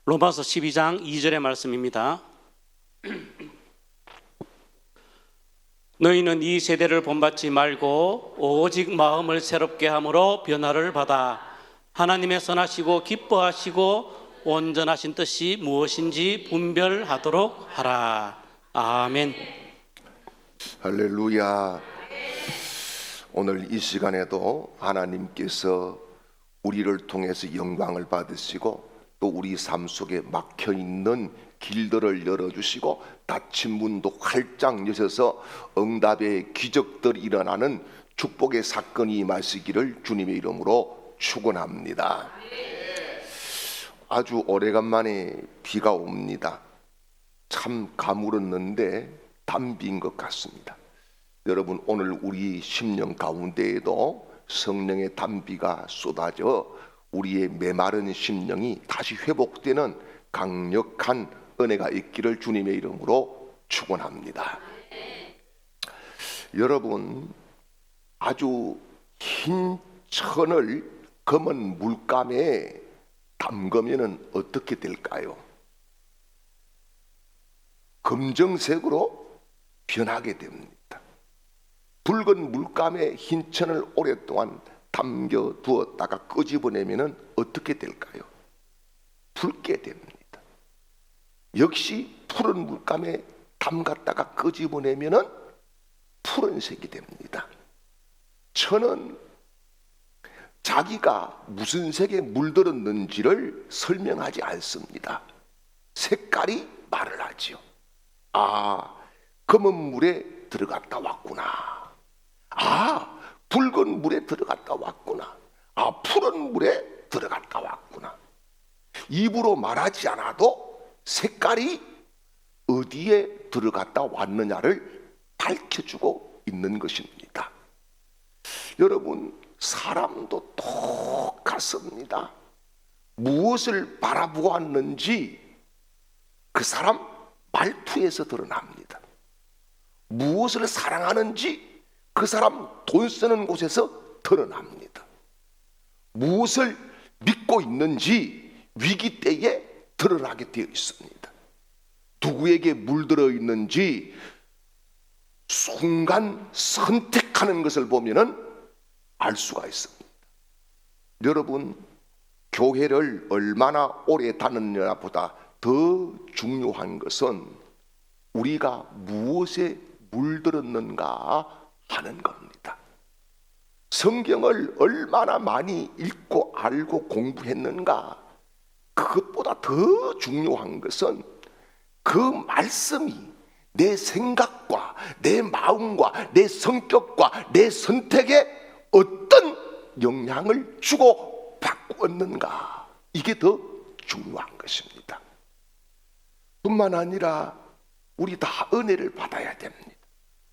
로마서 12장 2절의 말씀입니다. 너희는 이 세대를 본받지 말고 오직 마음을 새롭게 함으로 변화를 받아 하나님의 선하시고 기뻐하시고 온전하신 뜻이 무엇인지 분별하도록 하라. 아멘. 할렐루야. 오늘 이 시간에도 하나님께서 우리를 통해서 영광을 받으시고 또 우리 삶 속에 막혀있는 길들을 열어주시고 닫힌 문도 활짝 여셔서 응답의 기적들이 일어나는 축복의 사건이 임하시기를 주님의 이름으로 축원합니다. 아주 오래간만에 비가 옵니다. 참 가물었는데 단비인 것 같습니다. 여러분, 오늘 우리 심령 가운데에도 성령의 단비가 쏟아져 우리의 메마른 심령이 다시 회복되는 강력한 은혜가 있기를 주님의 이름으로 축원합니다. 여러분, 아주 흰 천을 검은 물감에 담그면 어떻게 될까요? 검정색으로 변하게 됩니다. 붉은 물감에 흰 천을 오랫동안 담겨 두었다가 끄집어내면 어떻게 될까요? 붉게 됩니다. 역시 푸른 물감에 담갔다가 끄집어내면 푸른색이 됩니다. 천은 자기가 무슨 색에 물들었는지를 설명하지 않습니다. 색깔이 말을 하지요. 아, 검은 물에 들어갔다 왔구나. 아, 붉은 물에 들어갔다 왔구나. 아, 푸른 물에 들어갔다 왔구나. 입으로 말하지 않아도 색깔이 어디에 들어갔다 왔느냐를 밝혀주고 있는 것입니다. 여러분, 사람도 똑같습니다. 무엇을 바라보았는지 그 사람 말투에서 드러납니다. 무엇을 사랑하는지 그 사람 돈 쓰는 곳에서 드러납니다. 무엇을 믿고 있는지 위기 때에 드러나게 되어 있습니다. 누구에게 물들어 있는지 순간 선택하는 것을 보면은 알 수가 있습니다. 여러분, 교회를 얼마나 오래 다녔느냐보다 더 중요한 것은 우리가 무엇에 물들었는가 하는 겁니다. 성경을 얼마나 많이 읽고 알고 공부했는가, 그것보다 더 중요한 것은 그 말씀이 내 생각과 내 마음과 내 성격과 내 선택에 어떤 영향을 주고 바꾸었는가, 이게 더 중요한 것입니다. 뿐만 아니라 우리 다 은혜를 받아야 됩니다.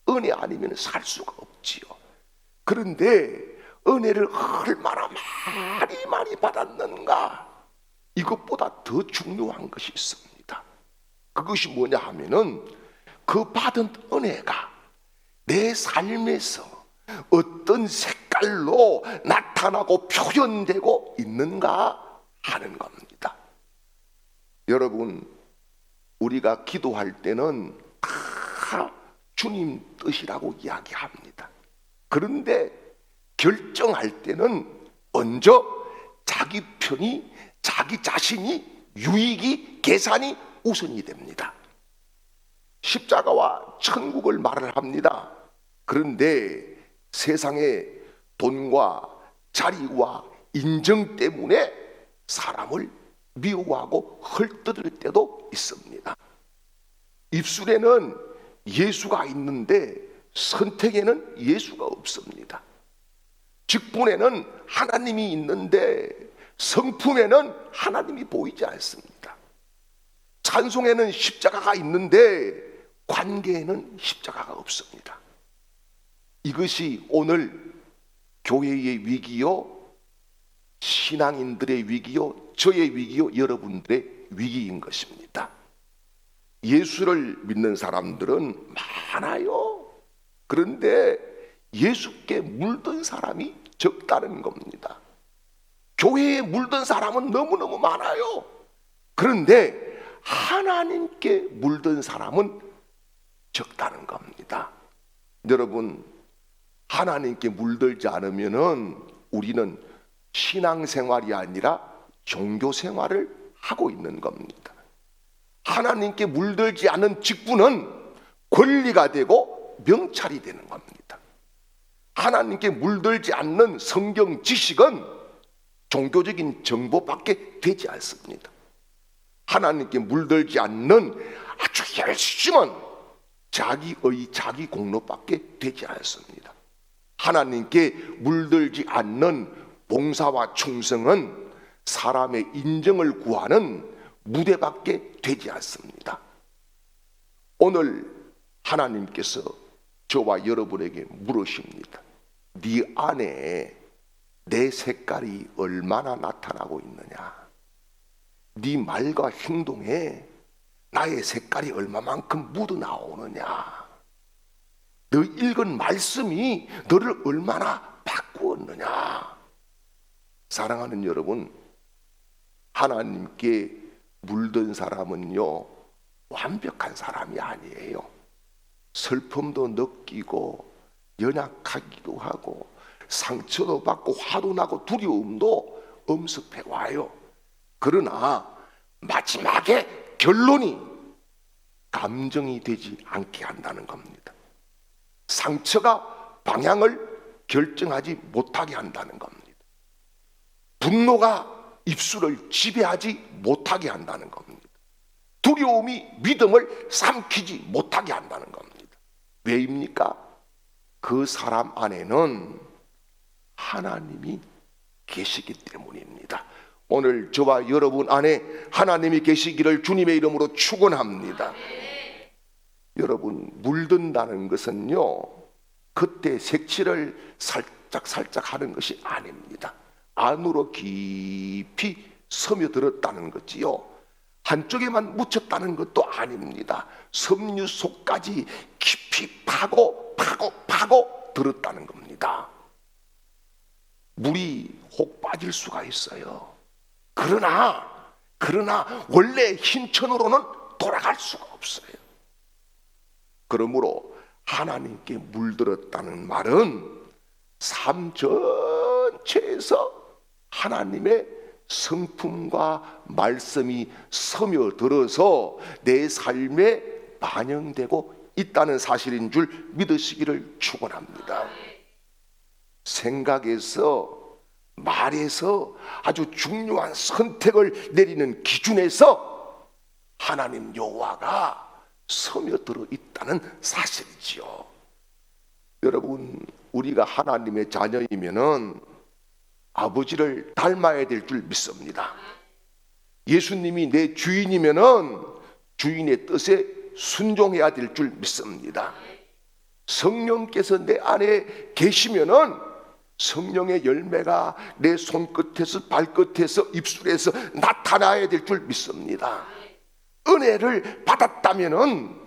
은혜 아니면 살 수가 없지요. 그런데 은혜를 얼마나 많이 받았는가, 이것보다 더 중요한 것이 있습니다. 그것이 뭐냐 하면은 그 받은 은혜가 내 삶에서 어떤 색깔로 나타나고 표현되고 있는가 하는 겁니다. 여러분, 우리가 기도할 때는 다 주님 뜻이라고 이야기합니다. 그런데 결정할 때는 먼저 자기 편이, 자기 자신이, 유익이, 계산이 우선이 됩니다. 십자가와 천국을 말을 합니다. 그런데 세상의 돈과 자리와 인정 때문에 사람을 미워하고 헐뜯을 때도 있습니다. 입술에는 예수가 있는데 선택에는 예수가 없습니다. 직분에는 하나님이 있는데 성품에는 하나님이 보이지 않습니다. 찬송에는 십자가가 있는데 관계에는 십자가가 없습니다. 이것이 오늘 교회의 위기요, 신앙인들의 위기요, 저의 위기요, 여러분들의 위기인 것입니다. 예수를 믿는 사람들은 많아요. 그런데 예수께 물든 사람이 적다는 겁니다. 교회에 물든 사람은 너무너무 많아요. 그런데 하나님께 물든 사람은 적다는 겁니다. 여러분, 하나님께 물들지 않으면은 우리는 신앙생활이 아니라 종교생활을 하고 있는 겁니다. 하나님께 물들지 않은 직분은 권리가 되고 명찰이 되는 겁니다. 하나님께 물들지 않는 성경 지식은 종교적인 정보밖에 되지 않습니다. 하나님께 물들지 않는 아주 열심한 자기의 자기 공로밖에 되지 않습니다. 하나님께 물들지 않는 봉사와 충성은 사람의 인정을 구하는 무대밖에 되지 않습니다. 오늘 하나님께서 저와 여러분에게 물으십니다. 네 안에 내 색깔이 얼마나 나타나고 있느냐? 네 말과 행동에 나의 색깔이 얼마만큼 묻어나오느냐? 너 읽은 말씀이 너를 얼마나 바꾸었느냐? 사랑하는 여러분, 하나님께 물든 사람은요, 완벽한 사람이 아니에요. 슬픔도 느끼고 연약하기도 하고 상처도 받고 화도 나고 두려움도 엄습해 와요. 그러나 마지막에 결론이 감정이 되지 않게 한다는 겁니다. 상처가 방향을 결정하지 못하게 한다는 겁니다. 분노가 입술을 지배하지 못하게 한다는 겁니다. 두려움이 믿음을 삼키지 못하게 한다는 겁니다. 왜입니까? 그 사람 안에는 하나님이 계시기 때문입니다. 오늘 저와 여러분 안에 하나님이 계시기를 주님의 이름으로 축원합니다. 여러분, 물든다는 것은요, 그때 색칠을 살짝 하는 것이 아닙니다. 안으로 깊이 스며들었다는 거지요. 한쪽에만 묻혔다는 것도 아닙니다. 섬유 속까지 깊이 파고 들었다는 겁니다. 물이 혹 빠질 수가 있어요. 그러나 원래 흰천으로는 돌아갈 수가 없어요. 그러므로 하나님께 물들었다는 말은 삶 전체에서 하나님의 성품과 말씀이 스며들어서 내 삶에 반영되고 있다는 사실인 줄 믿으시기를 축원합니다. 생각에서 말에서 아주 중요한 선택을 내리는 기준에서 하나님 여호와가 스며들어 있다는 사실이지요. 여러분, 우리가 하나님의 자녀이면은 아버지를 닮아야 될 줄 믿습니다. 예수님이 내 주인이면은 주인의 뜻에 순종해야 될 줄 믿습니다. 성령께서 내 안에 계시면은 성령의 열매가 내 손끝에서 발끝에서 입술에서 나타나야 될 줄 믿습니다. 은혜를 받았다면은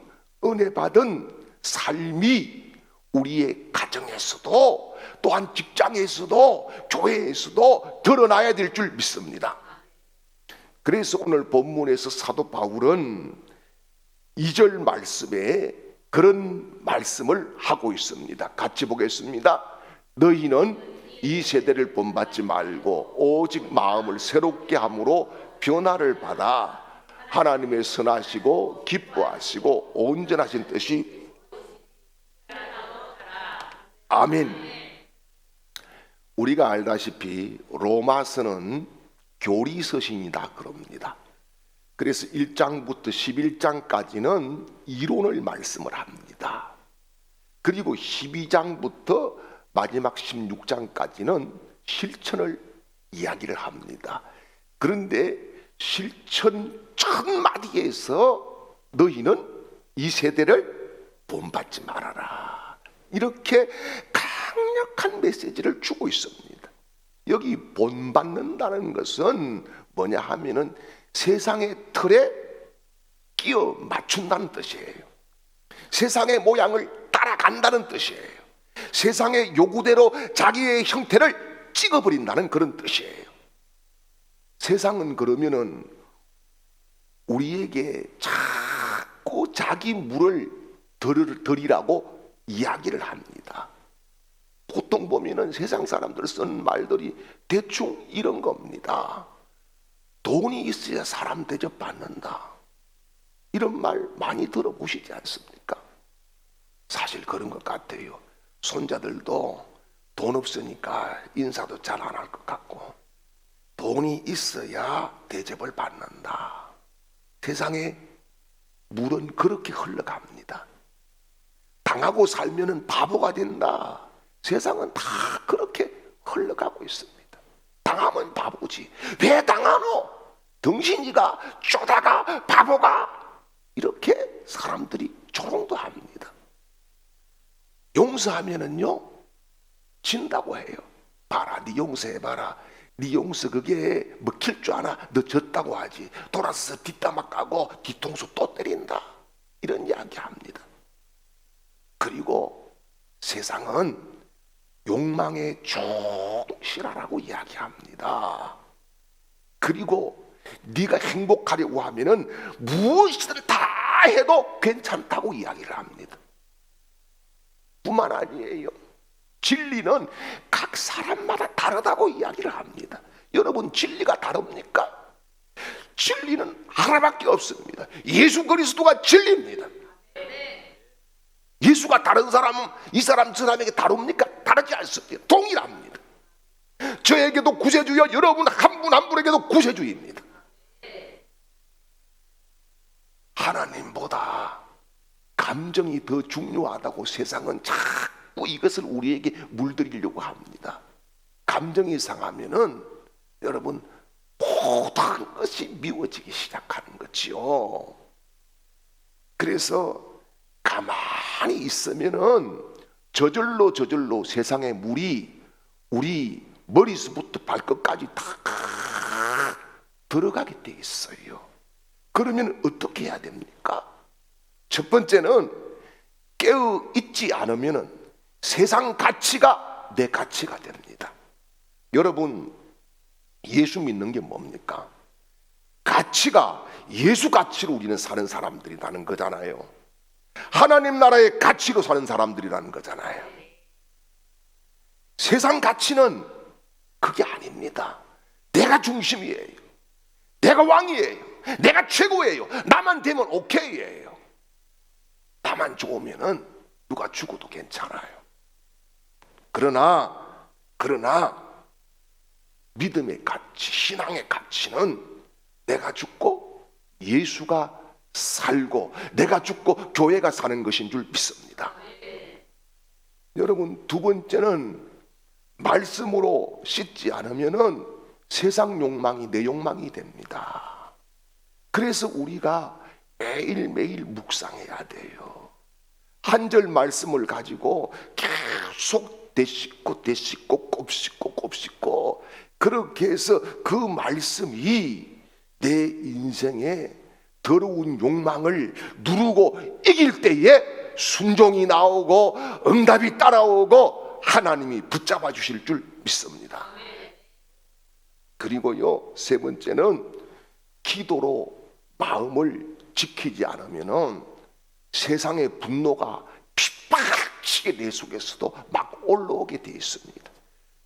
은혜 받은 삶이 우리의 가정에서도 또한 직장에서도 교회에서도 드러나야 될 줄 믿습니다. 그래서 오늘 본문에서 사도 바울은 2절 말씀에 그런 말씀을 하고 있습니다. 같이 보겠습니다. 너희는 이 세대를 본받지 말고 오직 마음을 새롭게 함으로 변화를 받아 하나님의 선하시고 기뻐하시고 온전하신 뜻이 아멘. 우리가 알다시피 로마서는 교리서신이다 그럽니다. 그래서 1장부터 11장까지는 이론을 말씀을 합니다. 그리고 12장부터 마지막 16장까지는 실천을 이야기를 합니다. 그런데 실천 첫 마디에서 너희는 이 세대를 본받지 말아라, 이렇게 강력한 메시지를 주고 있습니다. 여기 본받는다는 것은 뭐냐 하면은 세상의 틀에 끼어 맞춘다는 뜻이에요. 세상의 모양을 따라간다는 뜻이에요. 세상의 요구대로 자기의 형태를 찍어버린다는 그런 뜻이에요. 세상은 그러면은 우리에게 자꾸 자기 물을 들이라고 이야기를 합니다. 보통 보면은 세상 사람들 쓰는 말들이 대충 이런 겁니다. 돈이 있어야 사람 대접받는다. 이런 말 많이 들어보시지 않습니까? 사실 그런 것 같아요. 손자들도 돈 없으니까 인사도 잘 안 할 것 같고, 돈이 있어야 대접을 받는다. 세상에 물은 그렇게 흘러갑니다. 당하고 살면은 바보가 된다. 세상은 다 그렇게 흘러가고 있습니다. 당하면 바보지. 왜 당하노? 등신이가 쪼다가 바보가. 이렇게 사람들이 조롱도 합니다. 용서하면은요 진다고 해요. 봐라, 네 용서해봐라. 네 용서 그게 먹힐 줄 아나? 너 졌다고 하지. 돌아서 뒷담화 까고 뒤통수 또 때린다. 이런 이야기 합니다. 그리고 세상은 욕망의 종실하라고 이야기합니다. 그리고 네가 행복하려고 하면은 무엇이든 다 해도 괜찮다고 이야기를 합니다. 뿐만 아니에요. 진리는 각 사람마다 다르다고 이야기를 합니다. 여러분, 진리가 다릅니까? 진리는 하나밖에 없습니다. 예수 그리스도가 진리입니다. 예수가 다른 사람은 이 사람 저 사람에게 다릅니까? 다르지 않습니다. 동일합니다. 저에게도 구세주여, 여러분 한 분 한 분에게도 구세주입니다. 하나님보다 감정이 더 중요하다고 세상은 자꾸 이것을 우리에게 물들이려고 합니다. 감정이 상하면은 여러분 모든 것이 미워지기 시작하는 거지요. 그래서 가만히 있으면은 저절로 세상의 물이 우리 머리서부터 발끝까지 다 들어가게 돼 있어요. 그러면 어떻게 해야 됩니까? 첫 번째는 깨어 있지 않으면은 세상 가치가 내 가치가 됩니다. 여러분, 예수 믿는 게 뭡니까? 가치가 예수 가치로 우리는 사는 사람들이라는 거잖아요. 하나님 나라의 가치로 사는 사람들이라는 거잖아요. 세상 가치는 그게 아닙니다. 내가 중심이에요. 내가 왕이에요. 내가 최고예요. 나만 되면 오케이예요. 나만 좋으면은 누가 죽어도 괜찮아요. 그러나 믿음의 가치, 신앙의 가치는 내가 죽고 예수가 살고 내가 죽고 교회가 사는 것인 줄 믿습니다. 여러분, 두 번째는 말씀으로 씻지 않으면은 세상 욕망이 내 욕망이 됩니다. 그래서 우리가 매일매일 묵상해야 돼요. 한 절 말씀을 가지고 계속 되씹고 곱씹고 그렇게 해서 그 말씀이 내 인생에 더러운 욕망을 누르고 이길 때에 순종이 나오고 응답이 따라오고 하나님이 붙잡아 주실 줄 믿습니다. 그리고요, 세 번째는 기도로 마음을 지키지 않으면은 세상의 분노가 pit박치게 내 속에서도 막 올라오게 돼 있습니다.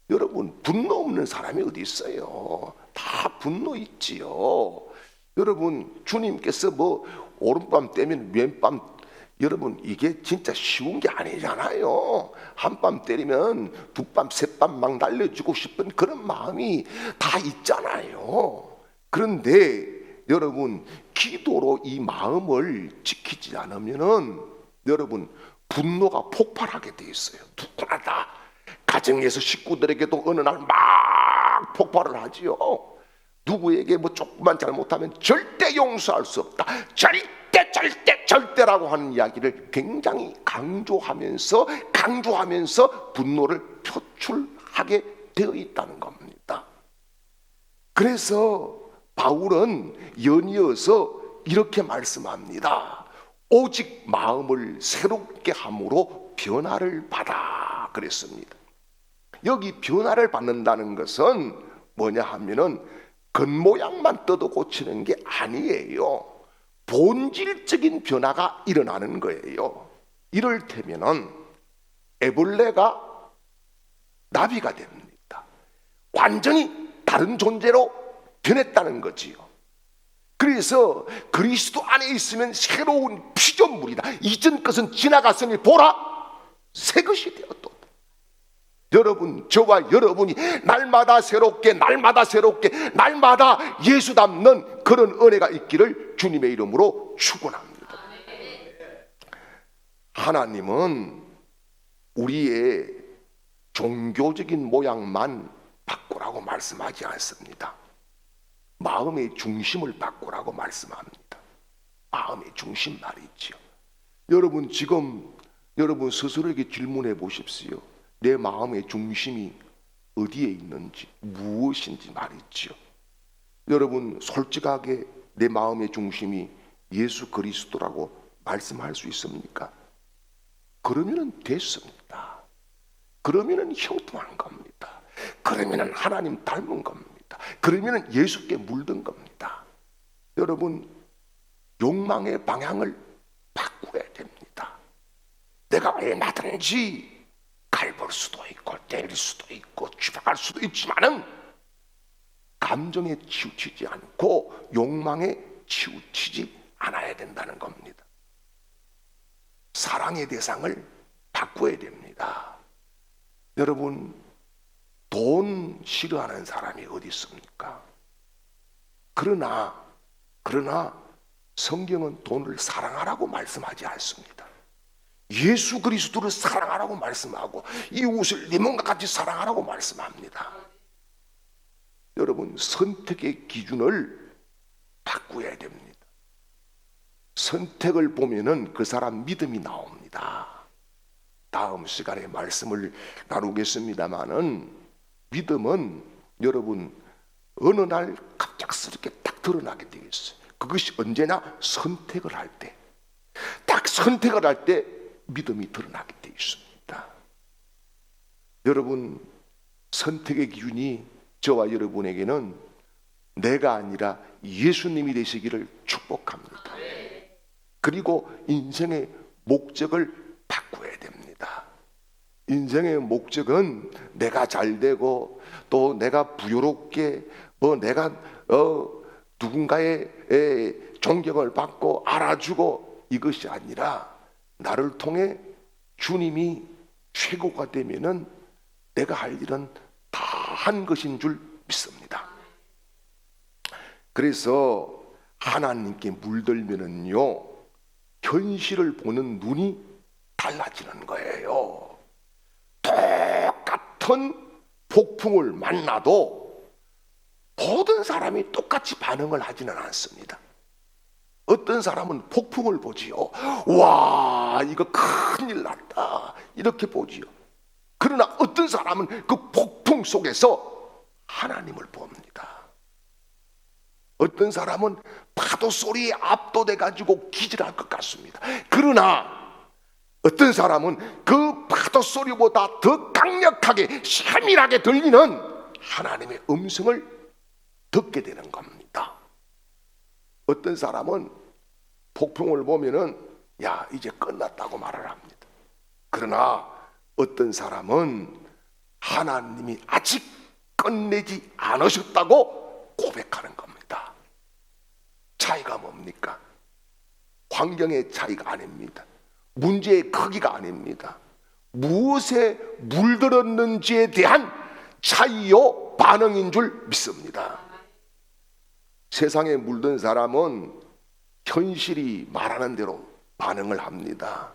여러분, 분노 없는 사람이 어디 있어요? 다 분노 있지요. 여러분, 주님께서 뭐 오른밤 때면 왼밤, 여러분 이게 진짜 쉬운 게 아니잖아요. 한밤 때리면 두밤 세밤 막 날려주고 싶은 그런 마음이 다 있잖아요. 그런데 여러분, 기도로 이 마음을 지키지 않으면은 여러분 분노가 폭발하게 돼 있어요. 누구나 다 가정에서 식구들에게도 어느 날 막 폭발을 하지요. 누구에게 뭐 조금만 잘못하면 절대 용서할 수 없다. 절대라고 하는 이야기를 굉장히 강조하면서 분노를 표출하게 되어 있다는 겁니다. 그래서 바울은 연이어서 이렇게 말씀합니다. 오직 마음을 새롭게 함으로 변화를 받아 그랬습니다. 여기 변화를 받는다는 것은 뭐냐 하면은 겉모양만 뜯어 고치는 게 아니에요. 본질적인 변화가 일어나는 거예요. 이를테면은 애벌레가 나비가 됩니다. 완전히 다른 존재로 변했다는 거지요. 그래서 그리스도 안에 있으면 새로운 피조물이다. 이전 것은 지나갔으니 보라, 새 것이 되었다. 여러분, 저와 여러분이 날마다 새롭게 날마다 예수 닮는 그런 은혜가 있기를 주님의 이름으로 축원합니다. 하나님은 우리의 종교적인 모양만 바꾸라고 말씀하지 않습니다. 마음의 중심을 바꾸라고 말씀합니다. 마음의 중심 말이죠. 여러분, 지금 여러분 스스로에게 질문해 보십시오. 내 마음의 중심이 어디에 있는지, 무엇인지 말이죠. 여러분, 솔직하게 내 마음의 중심이 예수 그리스도라고 말씀할 수 있습니까? 그러면은 됐습니다. 그러면은 형통한 겁니다. 그러면은 하나님 닮은 겁니다. 그러면은 예수께 물든 겁니다. 여러분, 욕망의 방향을 바꿔야 됩니다. 내가 얼마든지 갈볼 수도 있고 때릴 수도 있고 추박할 수도 있지만은 감정에 치우치지 않고 욕망에 치우치지 않아야 된다는 겁니다. 사랑의 대상을 바꿔야 됩니다. 여러분, 돈 싫어하는 사람이 어디 있습니까? 그러나 성경은 돈을 사랑하라고 말씀하지 않습니다. 예수 그리스도를 사랑하라고 말씀하고 이웃을 네 몸과 같이 사랑하라고 말씀합니다. 여러분, 선택의 기준을 바꿔야 됩니다. 선택을 보면은 그 사람 믿음이 나옵니다. 다음 시간에 말씀을 나누겠습니다마는 믿음은 여러분 어느 날 갑작스럽게 딱 드러나게 되어 있어요. 그것이 언제나 선택을 할 때, 딱 선택을 할 때 믿음이 드러나게 되어 있습니다. 여러분, 선택의 기준이 저와 여러분에게는 내가 아니라 예수님이 되시기를 축복합니다. 그리고 인생의 목적을 바꿔야 됩니다. 인생의 목적은 내가 잘되고 또 내가 부유롭게 내가 누군가의 존경을 받고 알아주고 이것이 아니라 나를 통해 주님이 최고가 되면은 내가 할 일은 다 한 것인 줄 믿습니다. 그래서 하나님께 물들면은요, 현실을 보는 눈이 달라지는 거예요. 똑같은 폭풍을 만나도 모든 사람이 똑같이 반응을 하지는 않습니다. 어떤 사람은 폭풍을 보지요. 와, 이거 큰일 났다, 이렇게 보지요. 그러나 어떤 사람은 그 폭풍 속에서 하나님을 봅니다. 어떤 사람은 파도 소리에 압도돼 가지고 기절할 것 같습니다. 그러나 어떤 사람은 그 파도 소리보다 더 강력하게 세밀하게 들리는 하나님의 음성을 듣게 되는 겁니다. 어떤 사람은 폭풍을 보면은 야, 이제 끝났다고 말을 합니다. 그러나 어떤 사람은 하나님이 아직 끝내지 않으셨다고 고백하는 겁니다. 차이가 뭡니까? 환경의 차이가 아닙니다. 문제의 크기가 아닙니다. 무엇에 물들었는지에 대한 차이요 반응인 줄 믿습니다. 세상에 물든 사람은 현실이 말하는 대로 반응을 합니다.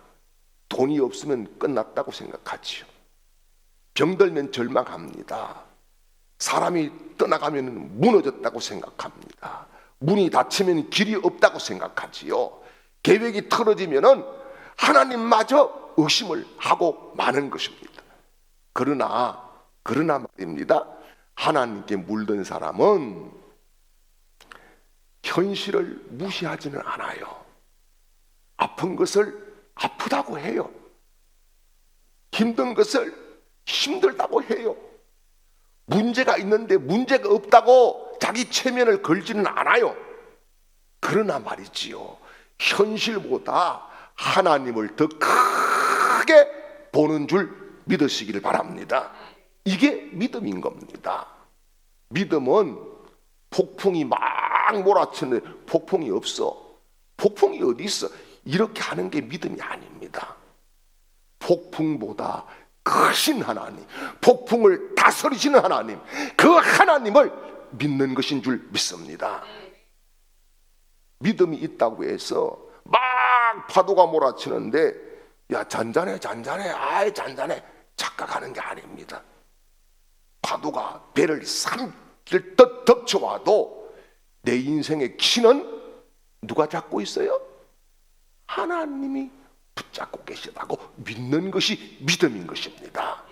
돈이 없으면 끝났다고 생각하지요. 병들면 절망합니다. 사람이 떠나가면 무너졌다고 생각합니다. 문이 닫히면 길이 없다고 생각하지요. 계획이 틀어지면은 하나님마저 의심을 하고 마는 것입니다. 그러나 말입니다. 하나님께 물든 사람은 현실을 무시하지는 않아요. 아픈 것을 아프다고 해요. 힘든 것을 힘들다고 해요. 문제가 있는데 문제가 없다고 자기 체면을 걸지는 않아요. 그러나 말이지요, 현실보다 하나님을 더 크게 보는 줄 믿으시기를 바랍니다. 이게 믿음인 겁니다. 믿음은 폭풍이 막 몰아치는데 폭풍이 없어. 폭풍이 어디 있어? 이렇게 하는 게 믿음이 아닙니다. 폭풍보다 크신 하나님, 폭풍을 다스리시는 하나님, 그 하나님을 믿는 것인 줄 믿습니다. 믿음이 있다고 해서 막 파도가 몰아치는데 야 잔잔해 잔잔해 아이 잔잔해 착각하는 게 아닙니다. 파도가 배를 삼킬 듯 덮쳐와도 내 인생의 키는 누가 잡고 있어요? 하나님이 붙잡고 계시다고 믿는 것이 믿음인 것입니다.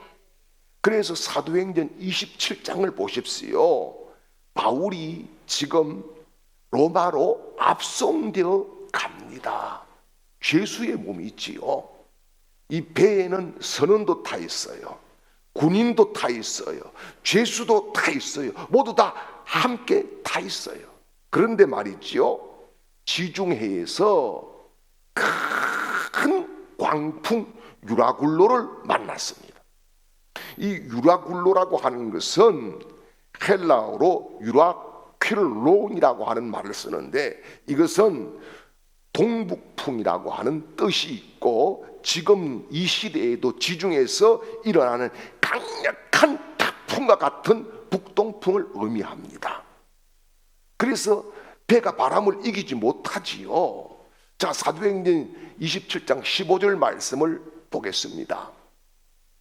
그래서 사도행전 27장을 보십시오. 바울이 지금 로마로 압송되어 갑니다. 죄수의 몸이 있지요. 이 배에는 선원도 타 있어요. 군인도 타 있어요. 죄수도 타 있어요. 모두 다 함께 타 있어요. 그런데 말이지요, 지중해에서 큰 광풍 유라굴로를 만났습니다. 이 유라굴로라고 하는 것은 헬라어로 유라퀼론이라고 하는 말을 쓰는데, 이것은 동북풍이라고 하는 뜻이 있고 지금 이 시대에도 지중해에서 일어나는 강력한 태풍과 같은 북동풍을 의미합니다. 그래서 배가 바람을 이기지 못하지요. 자, 사도행전 27장 15절 말씀을 보겠습니다.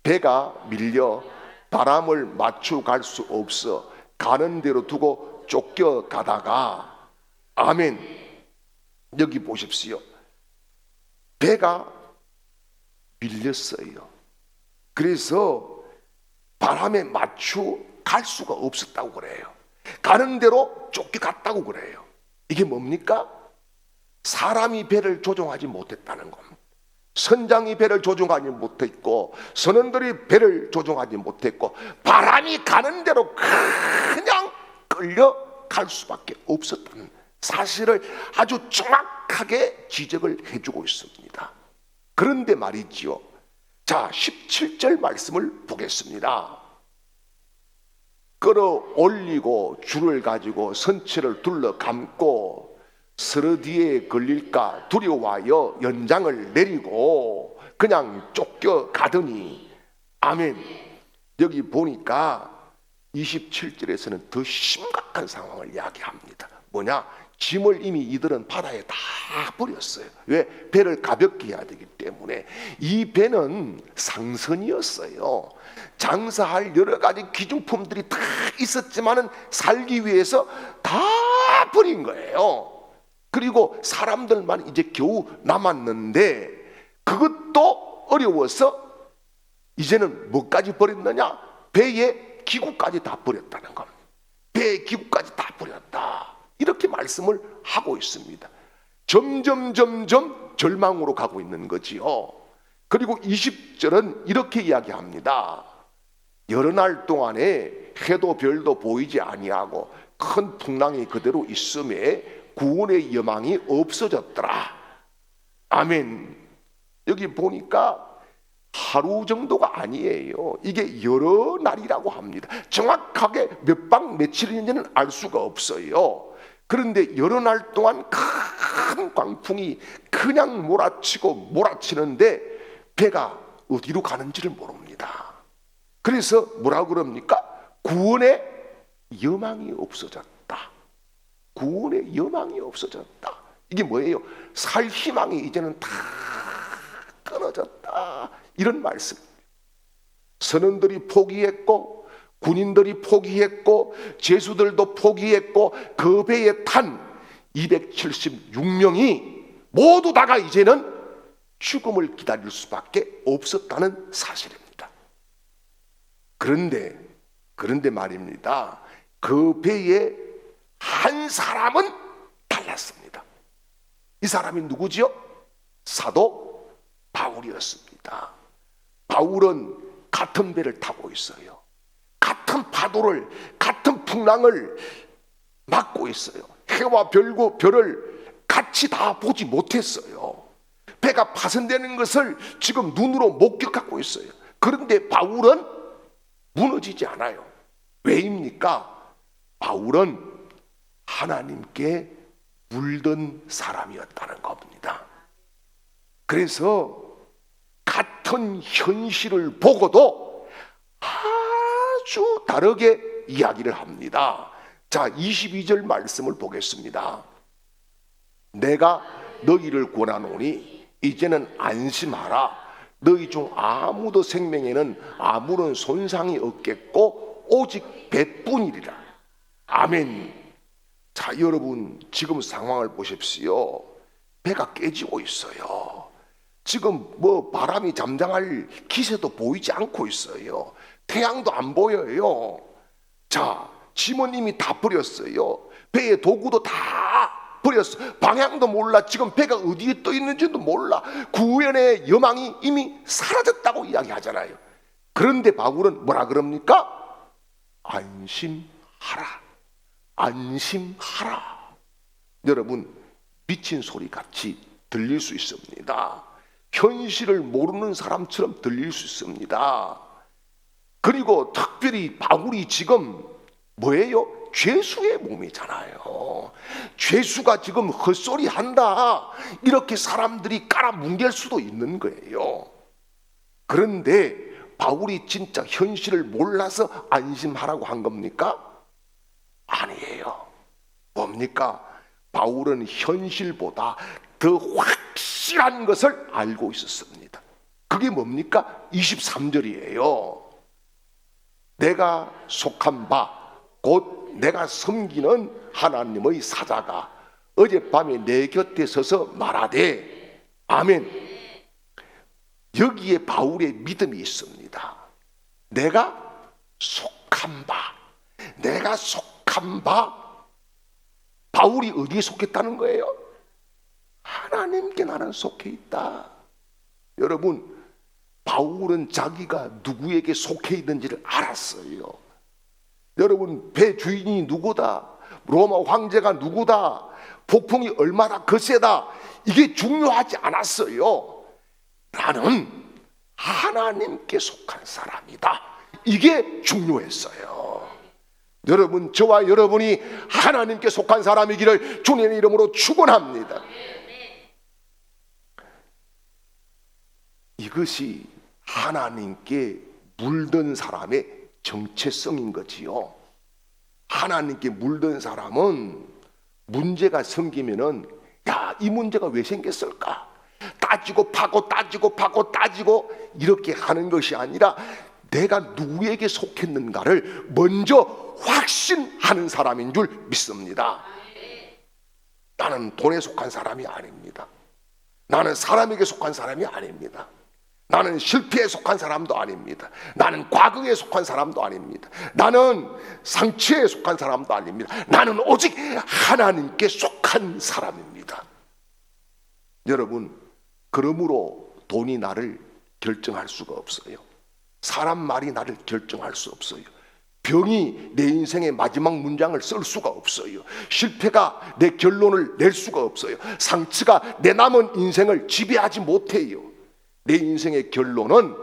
배가 밀려 바람을 맞추어 갈 수 없어 가는 대로 두고 쫓겨가다가, 아멘. 여기 보십시오. 배가 밀렸어요. 그래서 바람에 맞추어 갈 수가 없었다고 그래요. 가는 대로 쫓겨갔다고 그래요. 이게 뭡니까? 사람이 배를 조종하지 못했다는 겁니다. 선장이 배를 조종하지 못했고 선원들이 배를 조종하지 못했고 바람이 가는 대로 그냥 끌려갈 수밖에 없었다는 사실을 아주 정확하게 지적을 해주고 있습니다. 그런데 말이지요, 자 17절 말씀을 보겠습니다. 끌어올리고 줄을 가지고 선체를 둘러 감고 서로 뒤에 걸릴까 두려워하여 연장을 내리고 그냥 쫓겨가더니, 아멘. 여기 보니까 27절에서는 더 심각한 상황을 이야기합니다. 뭐냐? 짐을 이미 이들은 바다에 다 버렸어요. 왜? 배를 가볍게 해야 되기 때문에. 이 배는 상선이었어요. 장사할 여러 가지 기중품들이 다 있었지만은 살기 위해서 다 버린 거예요. 그리고 사람들만 이제 겨우 남았는데 그것도 어려워서 이제는 뭐까지 버렸느냐? 배의 기구까지 다 버렸다는 겁니다. 배의 기구까지 다 버렸다. 이렇게 말씀을 하고 있습니다. 점점 절망으로 가고 있는 거지요. 그리고 20절은 이렇게 이야기합니다. 여러 날 동안에 해도 별도 보이지 아니하고 큰 풍랑이 그대로 있음에 구원의 여망이 없어졌더라. 아멘. 여기 보니까 하루 정도가 아니에요. 이게 여러 날이라고 합니다. 정확하게 몇 박 며칠인지는 알 수가 없어요. 그런데 여러 날 동안 큰 광풍이 그냥 몰아치는데 배가 어디로 가는지를 모릅니다. 그래서 뭐라고 그럽니까? 구원의 여망이 없어졌다. 구원의 여망이 없어졌다. 이게 뭐예요? 살 희망이 이제는 다 끊어졌다. 이런 말씀. 선원들이 포기했고 군인들이 포기했고 죄수들도 포기했고 그 배에 탄 276명이 모두 다가 이제는 죽음을 기다릴 수밖에 없었다는 사실입니다. 그런데 말입니다. 그 배에 한 사람은 달랐습니다. 이 사람이 누구지요? 사도 바울이었습니다. 바울은 같은 배를 타고 있어요. 같은 파도를, 같은 풍랑을 막고 있어요. 해와 별을 같이 다 보지 못했어요. 배가 파손되는 것을 지금 눈으로 목격하고 있어요. 그런데 바울은 무너지지 않아요. 왜입니까? 바울은 하나님께 물든 사람이었다는 겁니다. 그래서 같은 현실을 보고도 아주 다르게 이야기를 합니다. 자, 22절 말씀을 보겠습니다. 내가 너희를 권하노니 이제는 안심하라. 너희 중 아무도 생명에는 아무런 손상이 없겠고 오직 배뿐이리라. 아멘. 자, 여러분 지금 상황을 보십시오. 배가 깨지고 있어요. 지금 뭐 바람이 잠잠할 기세도 보이지 않고 있어요. 태양도 안 보여요. 자, 짐은 이미 다 버렸어요. 배의 도구도 다 버렸어. 방향도 몰라. 지금 배가 어디에 떠 있는지도 몰라. 구원의 여망이 이미 사라졌다고 이야기하잖아요. 그런데 바울은 뭐라 그럽니까? 안심하라. 안심하라. 여러분, 미친 소리 같이 들릴 수 있습니다. 현실을 모르는 사람처럼 들릴 수 있습니다. 그리고 특별히 바울이 지금 뭐예요? 죄수의 몸이잖아요. 죄수가 지금 헛소리 한다, 이렇게 사람들이 깔아뭉갤 수도 있는 거예요. 그런데 바울이 진짜 현실을 몰라서 안심하라고 한 겁니까? 아니에요. 뭡니까? 바울은 현실보다 더 확실한 것을 알고 있었습니다. 그게 뭡니까? 23절이에요. 내가 속한 바 곧 내가 섬기는 하나님의 사자가 어젯밤에 내 곁에 서서 말하되 아멘. 여기에 바울의 믿음이 있습니다. 내가 속한 바, 내가 속한 바. 바울이 어디에 속했다는 거예요? 하나님께 나는 속해 있다. 여러분, 바울은 자기가 누구에게 속해 있는지를 알았어요. 여러분, 배 주인이 누구다, 로마 황제가 누구다, 폭풍이 얼마나 거세다, 이게 중요하지 않았어요. 나는 하나님께 속한 사람이다, 이게 중요했어요. 여러분, 저와 여러분이 하나님께 속한 사람이기를 주님의 이름으로 축원합니다. 이것이 하나님께 물든 사람의 정체성인 거지요. 하나님께 물든 사람은 문제가 생기면은 야, 이 문제가 왜 생겼을까? 따지고 파고 따지고 파고 따지고 이렇게 하는 것이 아니라 내가 누구에게 속했는가를 먼저 확신하는 사람인 줄 믿습니다. 나는 돈에 속한 사람이 아닙니다. 나는 사람에게 속한 사람이 아닙니다. 나는 실패에 속한 사람도 아닙니다. 나는 과거에 속한 사람도 아닙니다. 나는 상처에 속한 사람도 아닙니다. 나는 오직 하나님께 속한 사람입니다. 여러분, 그러므로 돈이 나를 결정할 수가 없어요. 사람 말이 나를 결정할 수 없어요. 병이 내 인생의 마지막 문장을 쓸 수가 없어요. 실패가 내 결론을 낼 수가 없어요. 상처가 내 남은 인생을 지배하지 못해요. 내 인생의 결론은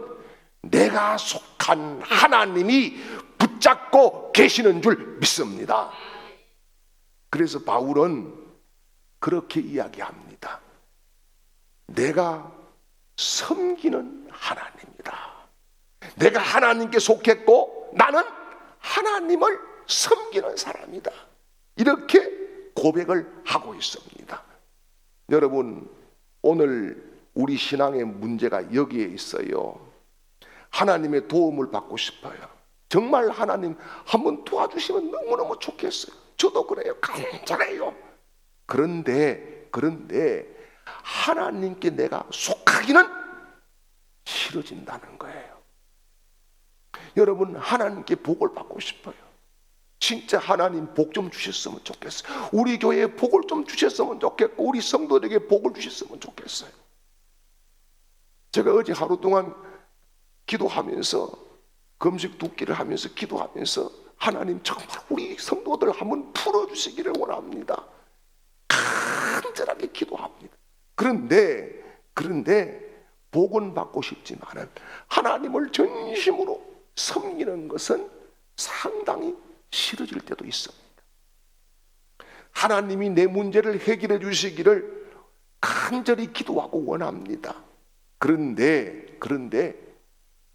내가 속한 하나님이 붙잡고 계시는 줄 믿습니다. 그래서 바울은 그렇게 이야기합니다. 내가 섬기는 하나님이다. 내가 하나님께 속했고 나는 하나님을 섬기는 사람이다. 이렇게 고백을 하고 있습니다. 여러분, 오늘 우리 신앙의 문제가 여기에 있어요. 하나님의 도움을 받고 싶어요. 정말 하나님 한번 도와주시면 너무너무 좋겠어요. 저도 그래요. 간절해요. 그런데 하나님께 내가 속하기는 싫어진다는 거예요. 여러분, 하나님께 복을 받고 싶어요. 진짜 하나님 복 좀 주셨으면 좋겠어요. 우리 교회에 복을 좀 주셨으면 좋겠고 우리 성도들에게 복을 주셨으면 좋겠어요. 제가 어제 하루 동안 기도하면서 금식 두 끼를 하면서 기도하면서 하나님 정말 우리 성도들 한번 풀어주시기를 원합니다. 간절하게 기도합니다. 그런데 복은 받고 싶지만은 하나님을 전심으로 섬기는 것은 상당히 싫어질 때도 있습니다. 하나님이 내 문제를 해결해 주시기를 간절히 기도하고 원합니다. 그런데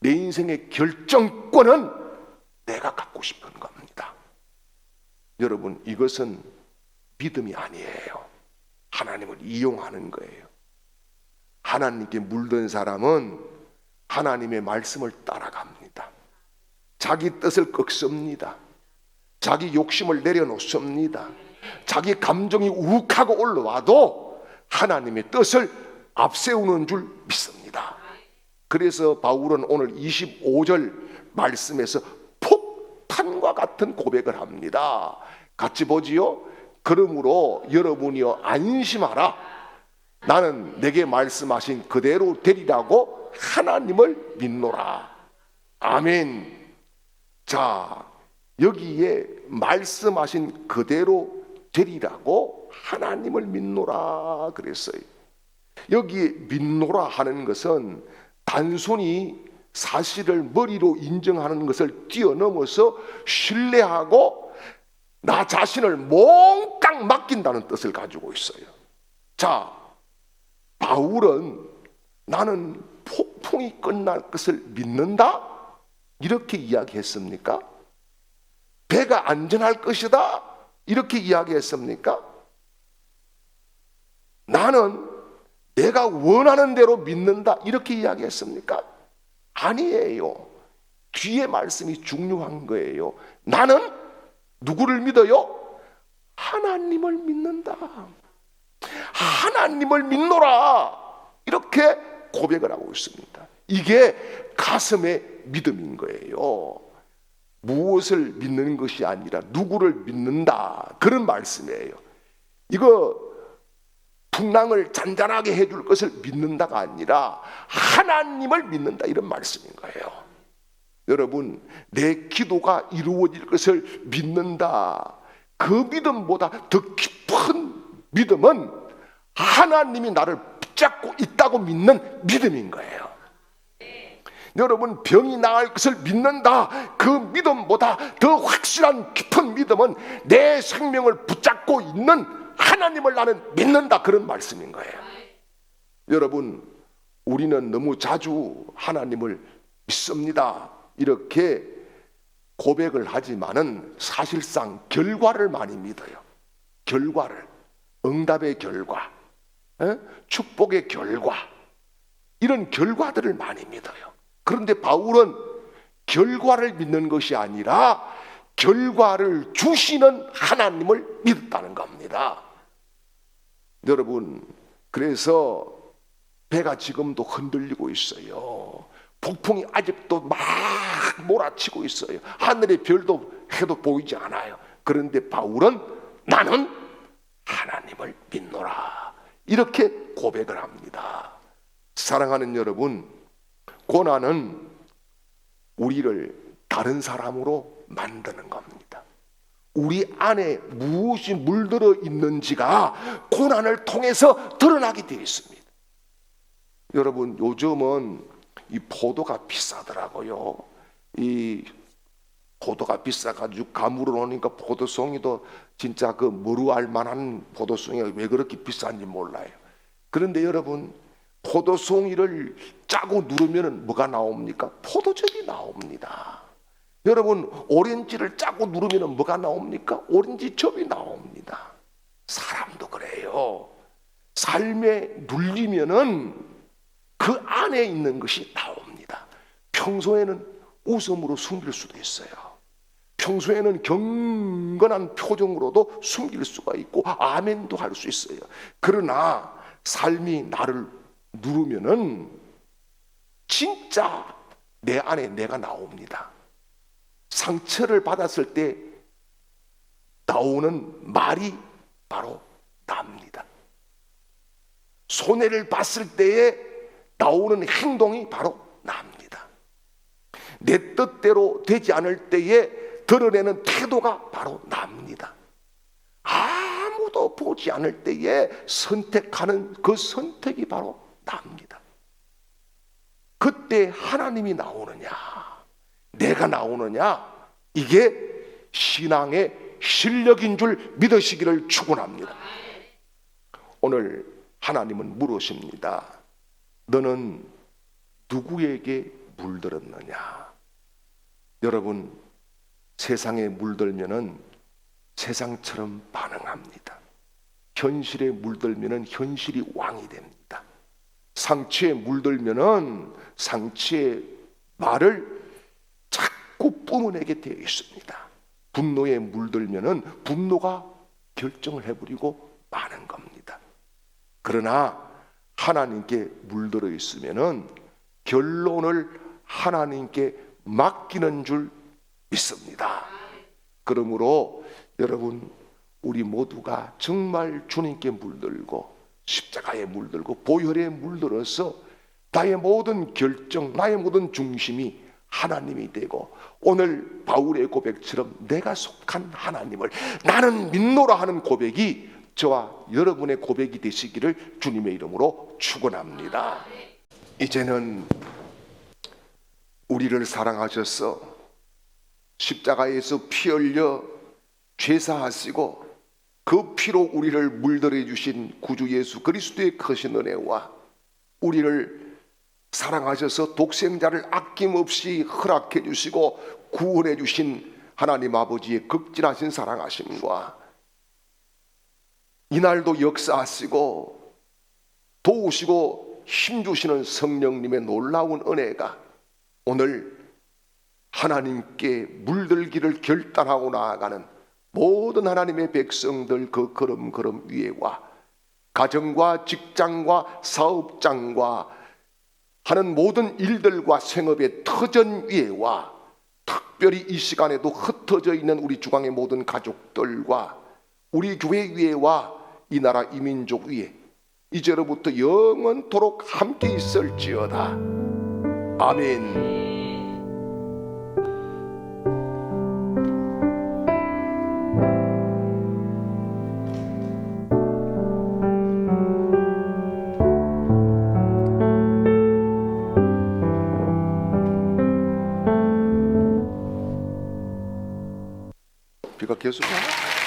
내 인생의 결정권은 내가 갖고 싶은 겁니다. 여러분, 이것은 믿음이 아니에요. 하나님을 이용하는 거예요. 하나님께 물든 사람은 하나님의 말씀을 따라갑니다. 자기 뜻을 꺾습니다. 자기 욕심을 내려놓습니다. 자기 감정이 욱하고 올라와도 하나님의 뜻을 앞세우는 줄 믿습니다. 그래서 바울은 오늘 25절 말씀에서 폭탄과 같은 고백을 합니다. 같이 보지요. 그러므로 여러분이여 안심하라. 나는 내게 말씀하신 그대로 되리라고 하나님을 믿노라. 아멘. 자, 여기에 말씀하신 그대로 되리라고 하나님을 믿노라 그랬어요. 여기에 믿노라 하는 것은 단순히 사실을 머리로 인정하는 것을 뛰어넘어서 신뢰하고 나 자신을 몽땅 맡긴다는 뜻을 가지고 있어요. 자, 바울은 나는 폭풍이 끝날 것을 믿는다? 이렇게 이야기했습니까? 배가 안전할 것이다? 이렇게 이야기했습니까? 나는 내가 원하는 대로 믿는다? 이렇게 이야기했습니까? 아니에요. 뒤에 말씀이 중요한 거예요. 나는 누구를 믿어요? 하나님을 믿는다. 하나님을 믿노라. 이렇게 고백을 하고 있습니다. 이게 가슴의 믿음인 거예요. 무엇을 믿는 것이 아니라 누구를 믿는다. 그런 말씀이에요. 이거 풍랑을 잔잔하게 해줄 것을 믿는다가 아니라 하나님을 믿는다. 이런 말씀인 거예요. 여러분, 내 기도가 이루어질 것을 믿는다. 그 믿음보다 더 깊은 믿음은 하나님이 나를 붙잡고 있다고 믿는 믿음인 거예요. 여러분, 병이 나을 것을 믿는다. 그 믿음보다 더 확실한 깊은 믿음은 내 생명을 붙잡고 있는 하나님을 나는 믿는다. 그런 말씀인 거예요. 여러분, 우리는 너무 자주 하나님을 믿습니다. 이렇게 고백을 하지만은 사실상 결과를 많이 믿어요. 결과를, 응답의 결과, 축복의 결과, 이런 결과들을 많이 믿어요. 그런데 바울은 결과를 믿는 것이 아니라 결과를 주시는 하나님을 믿었다는 겁니다. 여러분, 그래서 배가 지금도 흔들리고 있어요. 폭풍이 아직도 막 몰아치고 있어요. 하늘의 별도 해도 보이지 않아요. 그런데 바울은 나는 하나님을 믿노라. 이렇게 고백을 합니다. 사랑하는 여러분, 고난은 우리를 다른 사람으로 만드는 겁니다. 우리 안에 무엇이 물들어 있는지가 고난을 통해서 드러나게 되어 있습니다. 여러분, 요즘은 이 포도가 비싸더라고요. 이 포도가 비싸가지고 가물어 놓으니까 포도송이도 진짜 그 머루알 만한 포도송이가 왜 그렇게 비싼지 몰라요. 그런데 여러분, 포도송이를 짜고 누르면 뭐가 나옵니까? 포도즙이 나옵니다. 여러분, 오렌지를 짜고 누르면 뭐가 나옵니까? 오렌지즙이 나옵니다. 사람도 그래요. 삶에 눌리면은 그 안에 있는 것이 나옵니다. 평소에는 웃음으로 숨길 수도 있어요. 평소에는 경건한 표정으로도 숨길 수가 있고 아멘도 할 수 있어요. 그러나 삶이 나를 누르면은 진짜 내 안에 내가 나옵니다. 상처를 받았을 때 나오는 말이 바로 납니다. 손해를 봤을 때에 나오는 행동이 바로 납니다. 내 뜻대로 되지 않을 때에 드러내는 태도가 바로 납니다. 아무도 보지 않을 때에 선택하는 그 선택이 바로 납니다. 그때 하나님이 나오느냐, 내가 나오느냐, 이게 신앙의 실력인 줄 믿으시기를 축원합니다. 오늘 하나님은 물으십니다. 너는 누구에게 물들었느냐? 여러분, 세상에 물들면은 세상처럼 반응합니다. 현실에 물들면은 현실이 왕이 됩니다. 상처에 물들면은 상처의 말을 자꾸 뿜어내게 되어 있습니다. 분노에 물들면은 분노가 결정을 해버리고 마는 겁니다. 그러나 하나님께 물들어 있으면은 결론을 하나님께 맡기는 줄 믿습니다. 그러므로 여러분, 우리 모두가 정말 주님께 물들고 십자가에 물들고 보혈에 물들어서 나의 모든 결정, 나의 모든 중심이 하나님이 되고 오늘 바울의 고백처럼 내가 속한 하나님을 나는 믿노라 하는 고백이 저와 여러분의 고백이 되시기를 주님의 이름으로 축원합니다. 이제는 우리를 사랑하셔서 십자가에서 피 흘려 죄사하시고 그 피로 우리를 물들여 주신 구주 예수 그리스도의 크신 은혜와 우리를 사랑하셔서 독생자를 아낌없이 허락해 주시고 구원해 주신 하나님 아버지의 극진하신 사랑하심과 이날도 역사하시고 도우시고 힘주시는 성령님의 놀라운 은혜가 오늘 하나님께 물들기를 결단하고 나아가는 모든 하나님의 백성들 그 걸음걸음 위에와 가정과 직장과 사업장과 하는 모든 일들과 생업의 터전 위에와 특별히 이 시간에도 흩어져 있는 우리 주광의 모든 가족들과 우리 교회 위에와 이 나라 이민족 위에 이제로부터 영원토록 함께 있을지어다. 아멘. 비가 계속 오나?